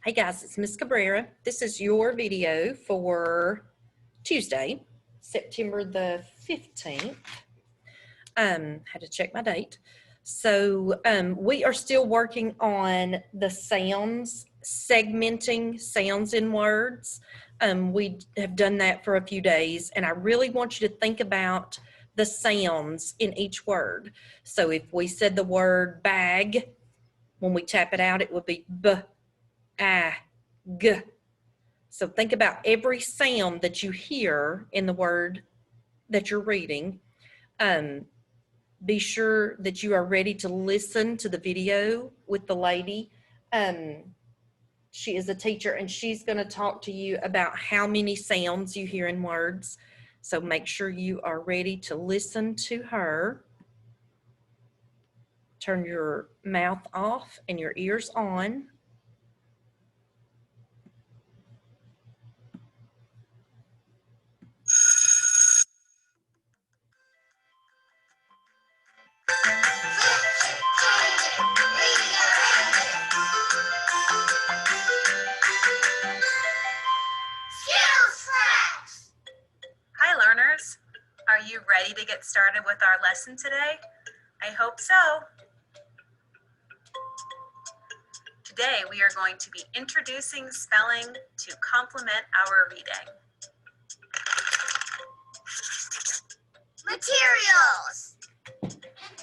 Hey guys, it's Miss Cabrera. This is your video for Tuesday, September the 15th. Had to check my date. So we are still working on the sounds, segmenting sounds in words. We have done that for a few days, and I really want you to think about the sounds in each word. So if we said the word bag, when we tap it out, it would be b, a, g. So think about every sound that you hear in the word that you're reading. Be sure that you are ready to listen to the video with the lady. She is a teacher and she's going to talk to you about how many sounds you hear in words. So make sure you are ready to listen to her. Turn your mouth off and your ears on. Hi learners, are you ready to get started with our lesson today? I hope so. Today we are going to be introducing spelling to complement our reading. Materials!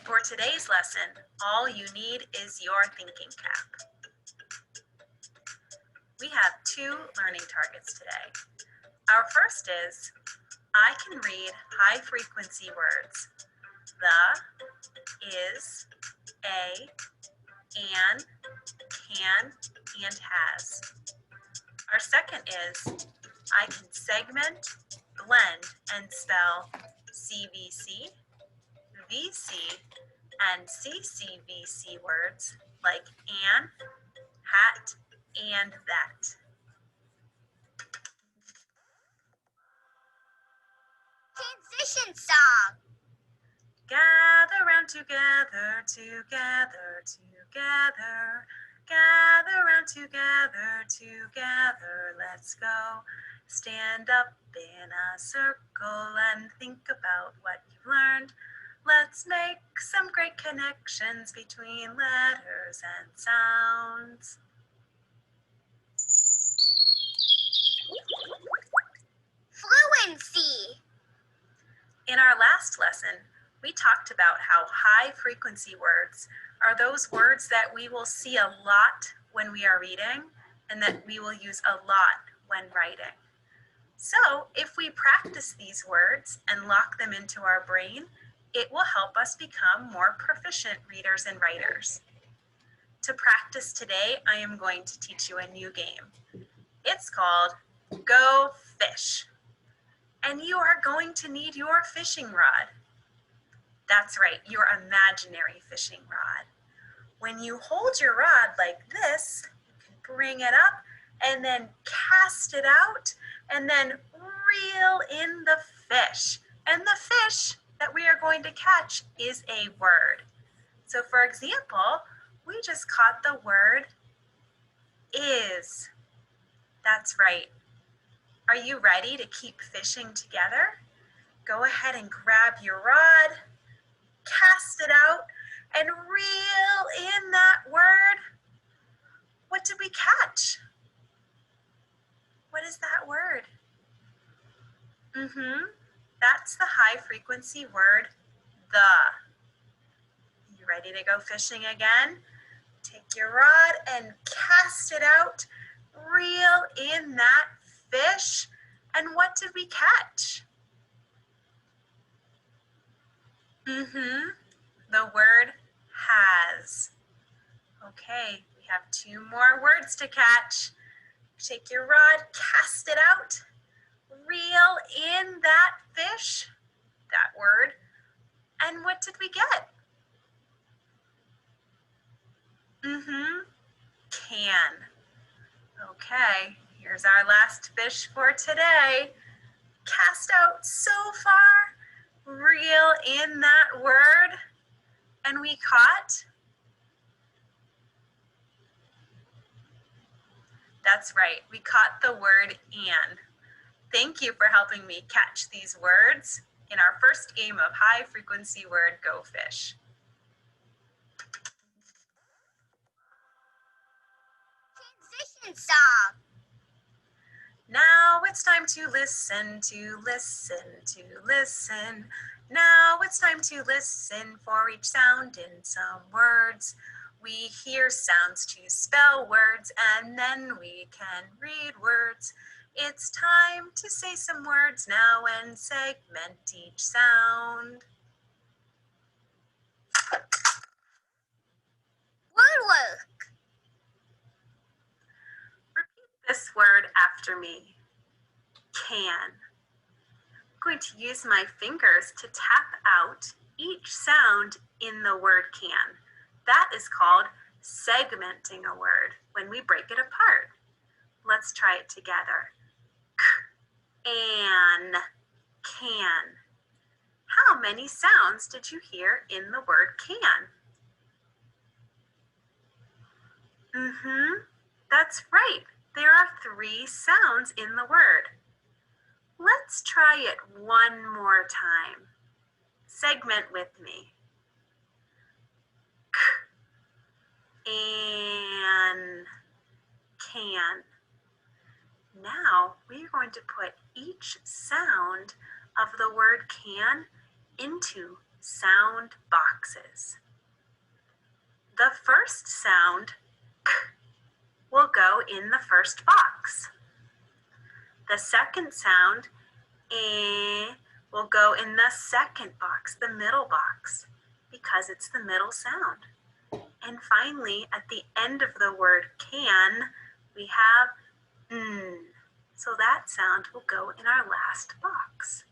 For today's lesson, all you need is your thinking cap. We have two learning targets today. Our first is, I can read high-frequency words. The, is, a, an, can, and has. Our second is, I can segment, blend, and spell CVC, VC, and CCVC words like an, hat, and that. Transition song. Gather round together, together, together. Gather round together, together. Let's go. Stand up in a circle and think about what you've learned. Let's make some great connections between letters and sounds. Fluency. In our last lesson, we talked about how high-frequency words are those words that we will see a lot when we are reading and that we will use a lot when writing. So if we practice these words and lock them into our brain, it will help us become more proficient readers and writers. To practice today, I am going to teach you a new game. It's called Go Fish. And you are going to need your fishing rod. That's right, your imaginary fishing rod. When you hold your rod like this, you can bring it up and then cast it out and then reel in the fish. And the fish that we are going to catch is a word. So for example, we just caught the word is. That's right. Are you ready to keep fishing together? Go ahead and grab your rod, cast it out, and reel in that word. What did we catch? What is that word? That's the high-frequency word, the. You ready to go fishing again? Take your rod and cast it out. Reel in that fish. And what did we catch? The word has. Okay, we have two more words to catch. Take your rod, cast it out, reel in that fish, that word, and what did we get? Can. Okay, here's our last fish for today. Cast out so far, reel in that word, and we caught That's right. We caught the word and. Thank you for helping me catch these words in our first game of high frequency word Go Fish. Transition song. Now it's time to listen, to listen, to listen. Now it's time to listen for each sound in some words. We hear sounds to spell words and then we can read words. It's time to say some words now and segment each sound. Word work. Repeat this word after me. Can. I'm going to use my fingers to tap out each sound in the word can. That is called segmenting a word when we break it apart. Let's try it together. An, can. How many sounds did you hear in the word can? That's right. There are 3 sounds in the word. Let's try it one more time. Segment with me. An, can. Now we are going to put each sound of the word can into sound boxes. The first sound, k, will go in the first box. The second sound, eh, will go in the second box, the middle box, because it's the middle sound. And finally, at the end of the word can, we have n. So that sound will go in our last box.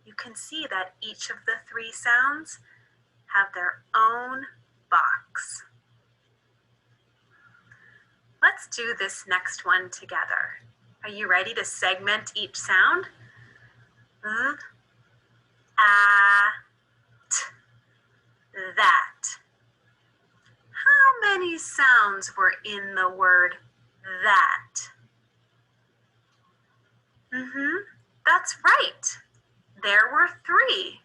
You can see that each of the 3 sounds have their own box. Let's do this next one together. Are you ready to segment each sound? A, t, that. How many sounds were in the word that? That's right. There were 3.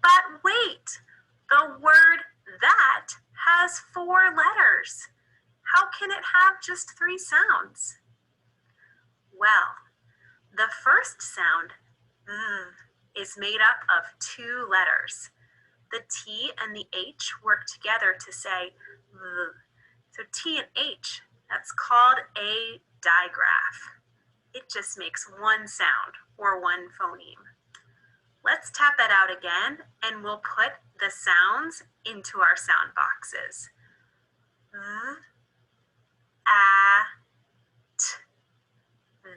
But wait, the word that has 4 letters. How can it have just 3 sounds? Well, the first sound, is made up of 2 letters. The T and the H work together to say So T and H, that's called a digraph. It just makes one sound or one phoneme. Let's tap it out again and we'll put the sounds into our sound boxes.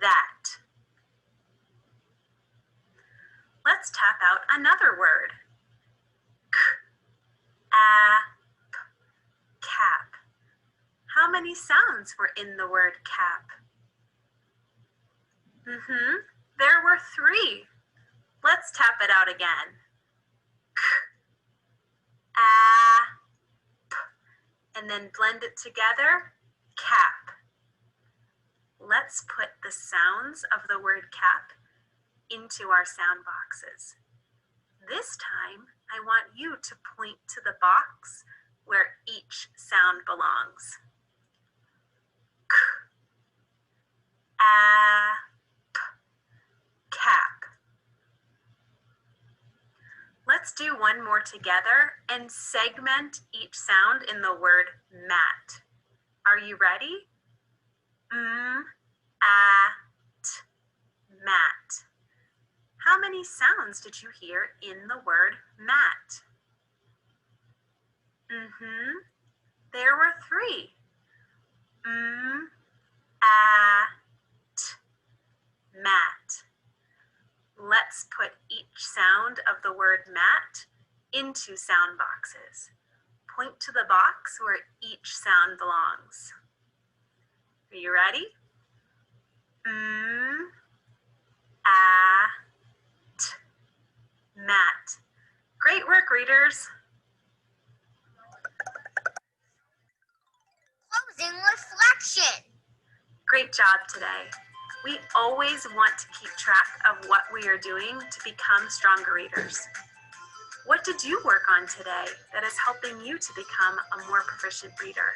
That. Let's tap out another word. Cap. How many sounds were in the word cap? There were 3. Let's tap it out again. And then blend it together. Cap. Let's put the sounds of the word cap into our sound boxes. This time, I want you to point to the box where each sound belongs. Cap. Let's do one more together and segment each sound in the word mat. Are you ready? Mat. How many sounds did you hear in the word mat? There were 3. Mat. Let's put each sound of the word mat into sound boxes. Point to the box where each sound belongs. Are you ready? Mat. Great work, readers. Closing reflection. Great job today. We always want to keep track of what we are doing to become stronger readers. What did you work on today that is helping you to become a more proficient reader?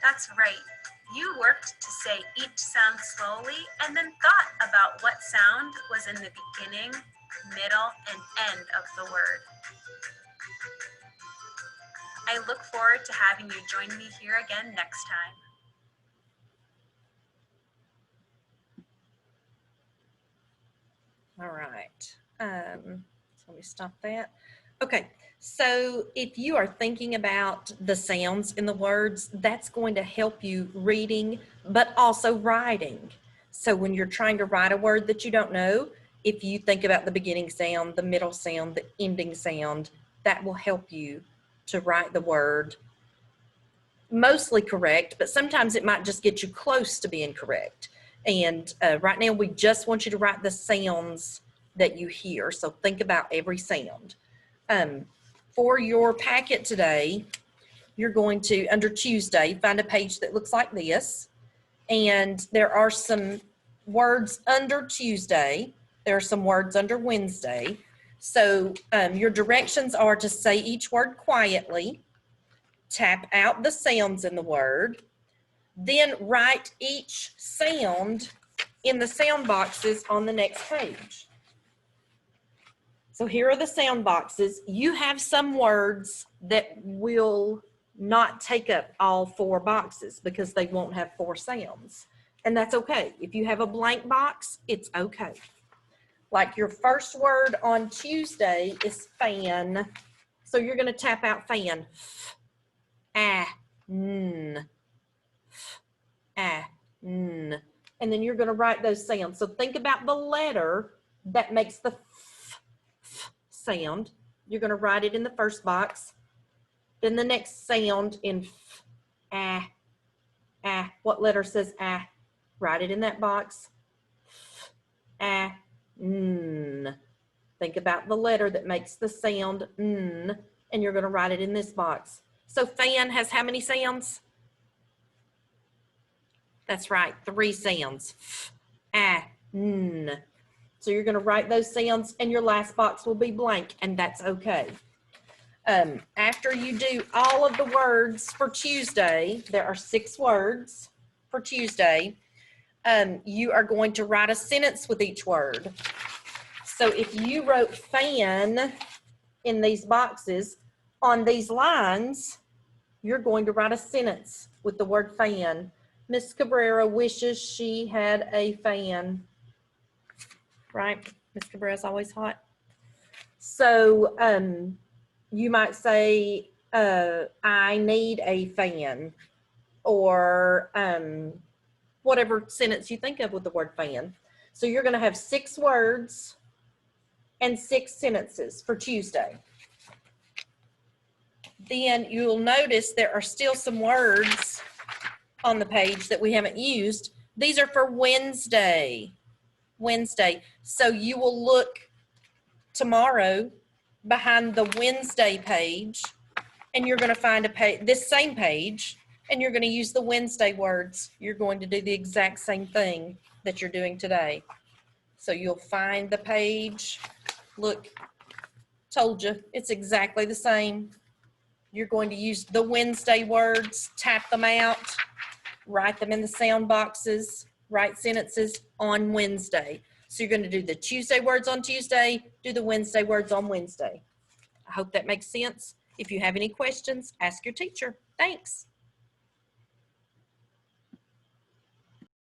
That's right. You worked to say each sound slowly and then thought about what sound was in the beginning, middle, and end of the word. I look forward to having you join me here again next time. All right. So let me stop that. Okay. So if you are thinking about the sounds in the words, that's going to help you reading, but also writing. So when you're trying to write a word that you don't know, if you think about the beginning sound, the middle sound, the ending sound, that will help you to write the word mostly correct, but sometimes it might just get you close to being correct. And right now we just want you to write the sounds that you hear. So think about every sound. For your packet today, you're going to, under Tuesday, find a page that looks like this. And there are some words under Tuesday. There are some words under Wednesday. So your directions are to say each word quietly, tap out the sounds in the word, then write each sound in the sound boxes on the next page. So here are the sound boxes. You have some words that will not take up all 4 boxes because they won't have 4 sounds. And that's okay. If you have a blank box, it's okay. Like your first word on Tuesday is fan. So you're going to tap out fan. N. N. And then you're going to write those sounds. So think about the letter that makes the sound. You're going to write it in the first box. Then the next sound in what letter says write it in that box. N. Think about the letter that makes the sound n, and you're going to write it in this box. So fan has how many sounds? That's right, 3 sounds. N. So you're going to write those sounds, and your last box will be blank, and that's okay. After you do all of the words for Tuesday, there are 6 words for Tuesday. You are going to write a sentence with each word. So if you wrote fan in these boxes, on these lines, you're going to write a sentence with the word fan. Miss Cabrera wishes she had a fan. Right? Miss Cabrera's always hot. So you might say, I need a fan, or whatever sentence you think of with the word fan. So you're going to have 6 words and 6 sentences for Tuesday. Then you'll notice there are still some words on the page that we haven't used. These are for Wednesday. So you will look tomorrow behind the Wednesday page, and you're going to find a page, this same page, and you're going to use the Wednesday words. You're going to do the exact same thing that you're doing today. So you'll find the page. Look, told you, it's exactly the same. You're going to use the Wednesday words, tap them out, write them in the sound boxes, write sentences on Wednesday. So you're going to do the Tuesday words on Tuesday, do the Wednesday words on Wednesday. I hope that makes sense. If you have any questions, ask your teacher. Thanks.